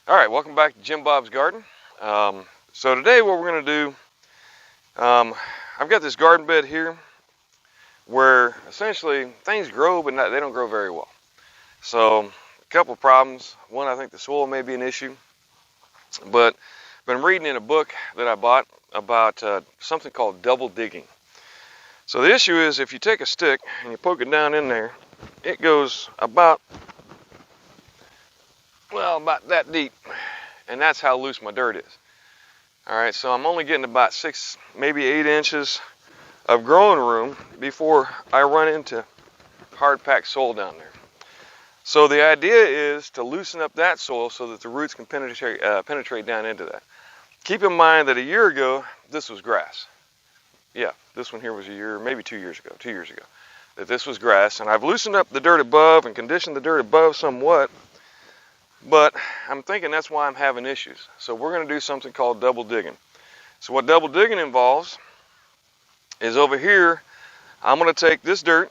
All right, welcome back to Jim Bob's Garden. So today what we're going to do, I've got this garden bed here where essentially things grow, but they don't grow very well. So a couple of problems. One, I think the soil may be an issue, but I've been reading in a book that I bought about something called double digging. So the issue is if you take a stick and you poke it down in there, it goes about that deep, and that's how loose my dirt is. All right, so I'm only getting about 6, maybe 8 inches of growing room before I run into hard packed soil down there. So the idea is to loosen up that soil so that the roots can penetrate down into that. Keep in mind that a year ago this was grass. Yeah, this one here was a year, maybe 2 years ago, that this was grass, and I've loosened up the dirt above and conditioned the dirt above somewhat, but I'm thinking that's why I'm having issues. So we're going to do something called double digging. So what double digging involves is over here, I'm going to take this dirt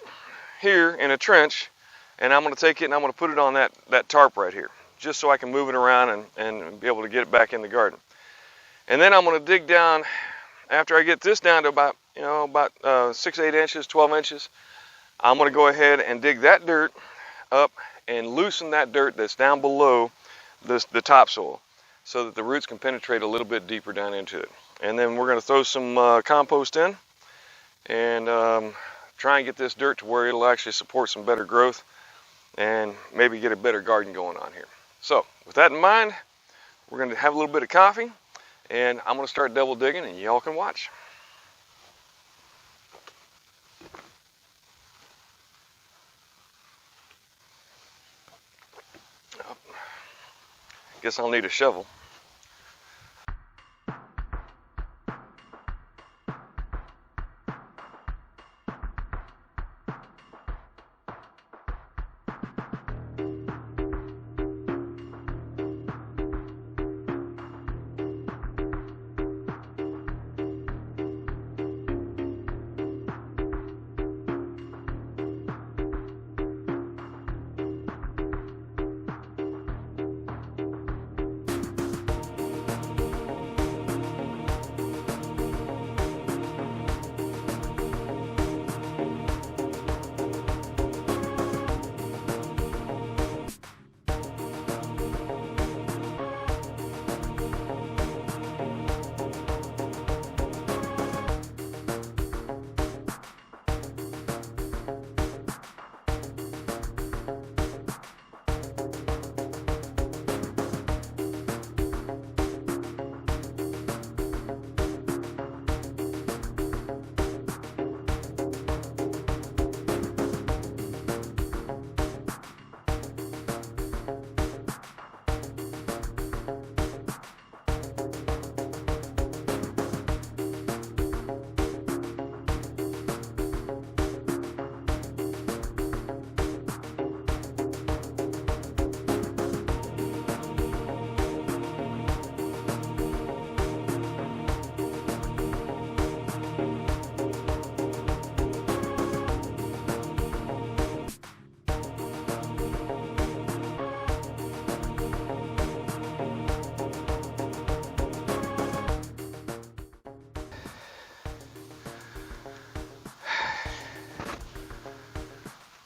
here in a trench, and I'm going to take it and I'm going to put it on that tarp right here, just so I can move it around and be able to get it back in the garden. And then I'm going to dig down. After I get this down to about 6, 8 inches, 12 inches, I'm going to go ahead and dig that dirt up and loosen that dirt that's down below the topsoil so that the roots can penetrate a little bit deeper down into it. And then we're going to throw some compost in and try and get this dirt to where it'll actually support some better growth and maybe get a better garden going on here. So with that in mind, we're going to have a little bit of coffee, and I'm going to start double digging, and y'all can watch. Guess I'll need a shovel.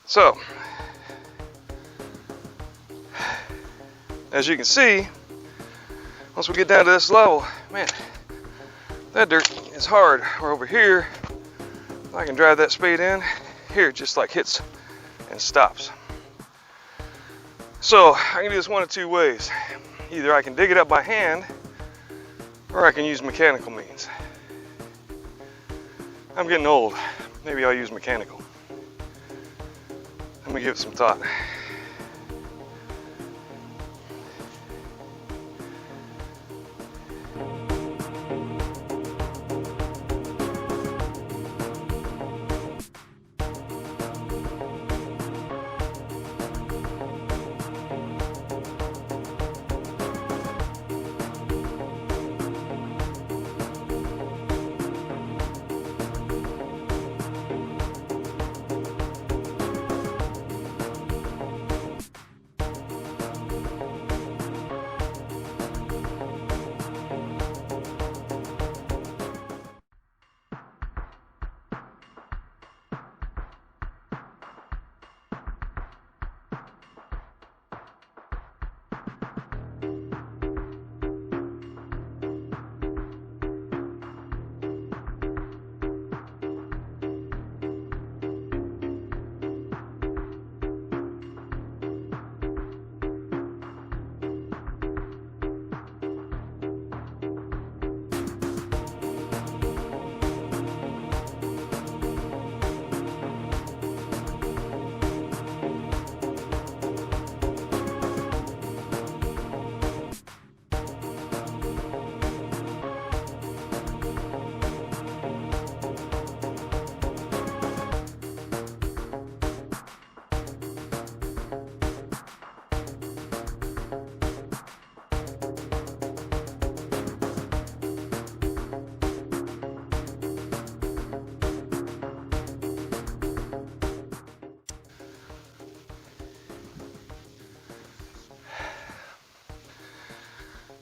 So, as you can see, once we get down to this level, man, that dirt is hard. Or over here, if I can drive that spade in, here it just like hits and stops. So I can do this one of two ways. Either I can dig it up by hand, or I can use mechanical means. I'm getting old. Maybe I'll use mechanical. Let me give it some thought.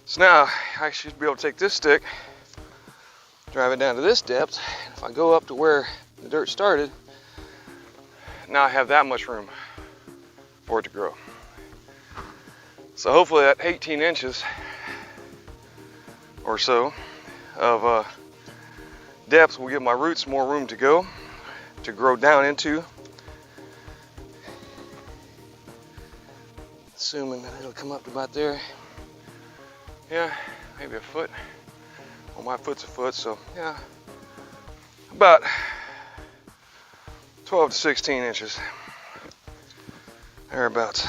So now I should be able to take this stick, drive it down to this depth, and if I go up to where the dirt started, now I have that much room for it to grow. So hopefully that 18 inches or so of depth will give my roots more room to go, to grow down into. Assuming that it'll come up to about there. Yeah, maybe a foot. Well, my foot's a foot, so yeah, about 12 to 16 inches, thereabouts.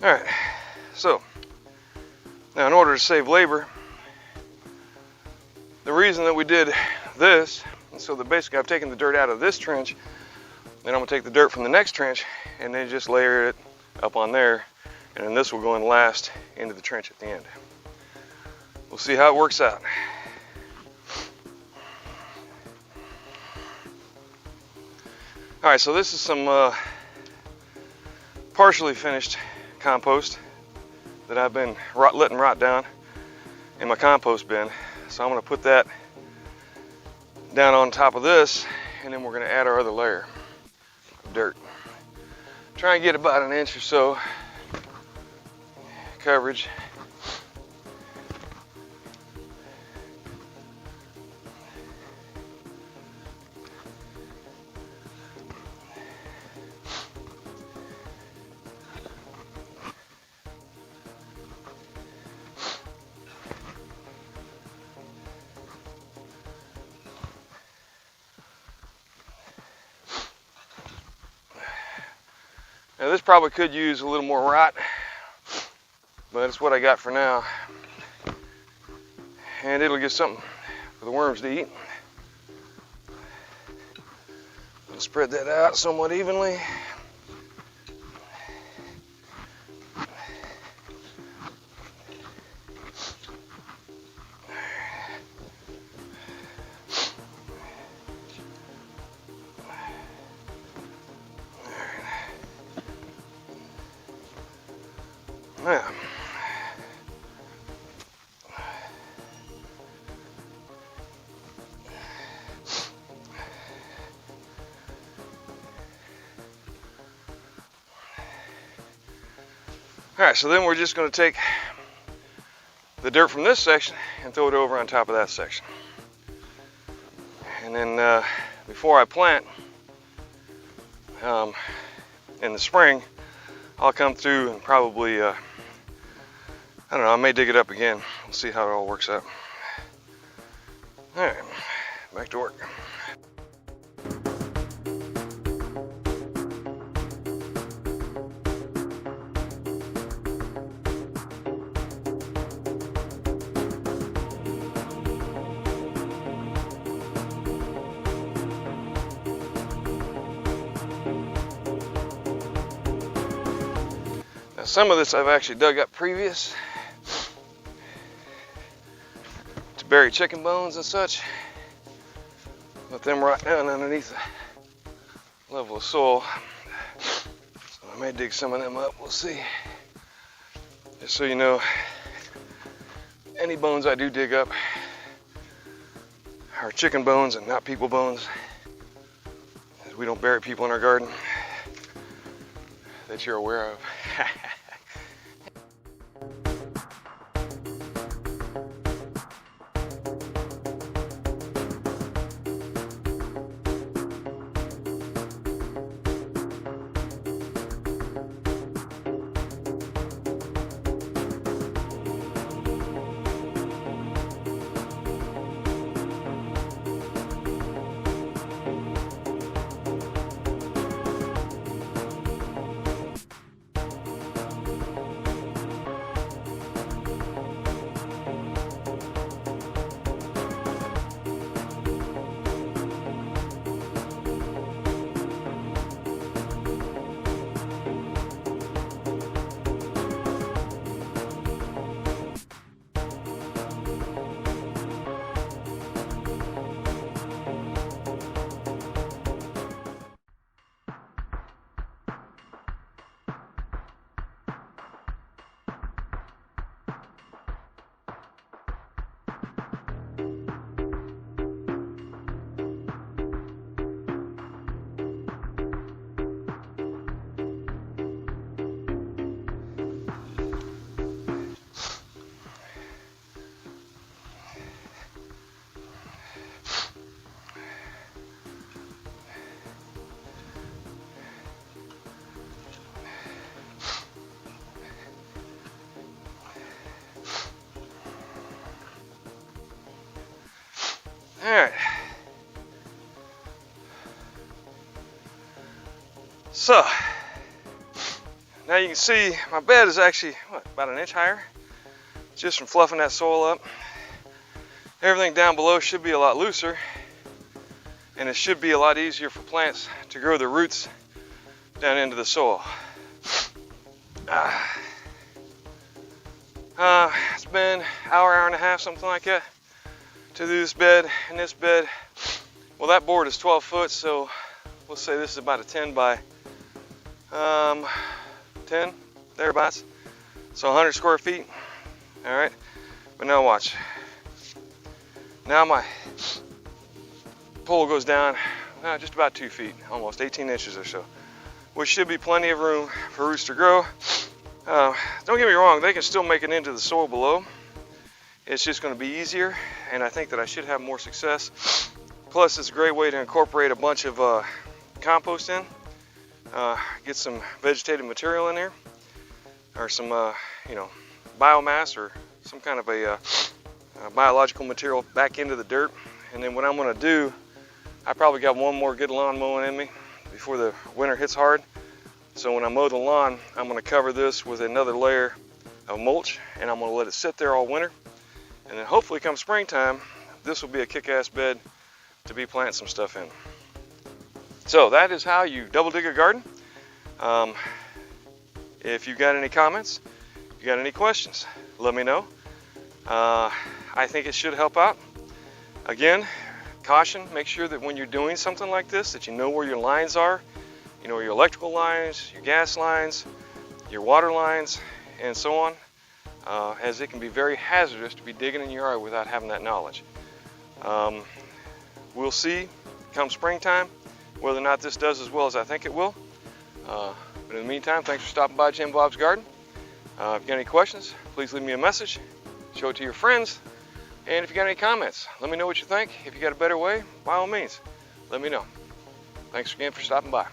All right, so now in order to save labor, the reason that we did this, and so that basically I've taken the dirt out of this trench, then I'm gonna take the dirt from the next trench and then just layer it up on there, and then this will go in last into the trench at the end. We'll see how it works out. All right, so this is some partially finished compost that I've been letting rot down in my compost bin. So I'm gonna put that down on top of this, and then we're gonna add our other layer of dirt. Try and get about an inch or so coverage. Now this probably could use a little more rot, but it's what I got for now. And it'll get something for the worms to eat. I'll spread that out somewhat evenly. Now, all right, so then we're just going to take the dirt from this section and throw it over on top of that section. And then before I plant in the spring, I'll come through and probably, I don't know, I may dig it up again. We'll see how it all works out. All right, back to work. Some of this I've actually dug up previous to bury chicken bones and such. Let them rot down underneath the level of soil. So I may dig some of them up, we'll see. Just so you know, any bones I do dig up are chicken bones and not people bones. We don't bury people in our garden that you're aware of. Alright. So, now you can see my bed is actually, about an inch higher, just from fluffing that soil up. Everything down below should be a lot looser, and it should be a lot easier for plants to grow their roots down into the soil. It's been an hour and a half, something like that, to do this bed and this bed. Well, that board is 12 foot, so we'll say this is about a 10 by 10, thereabouts. So 100 square feet. All right, but now watch. Now my pole goes down just about 2 feet, almost 18 inches or so, which should be plenty of room for roots to grow. Don't get me wrong, they can still make it into the soil below. It's just going to be easier, and I think that I should have more success. Plus, it's a great way to incorporate a bunch of compost in. Get some vegetative material in there, or some biomass, or some kind of a biological material back into the dirt. And then what I'm going to do, I probably got one more good lawn mowing in me before the winter hits hard. So when I mow the lawn, I'm going to cover this with another layer of mulch, and I'm going to let it sit there all winter. And then hopefully come springtime, this will be a kick-ass bed to be planting some stuff in. So that is how you double dig a garden. If you've got any comments, if you got any questions, let me know. I think it should help out. Again, caution, make sure that when you're doing something like this, that you know where your lines are. You know, your electrical lines, your gas lines, your water lines, and so on, as it can be very hazardous to be digging in your yard without having that knowledge. We'll see come springtime whether or not this does as well as I think it will. But in the meantime, thanks for stopping by Jim Bob's Garden. If you got any questions, please leave me a message, show it to your friends, and if you got any comments, let me know what you think. If you got a better way, by all means, let me know. Thanks again for stopping by.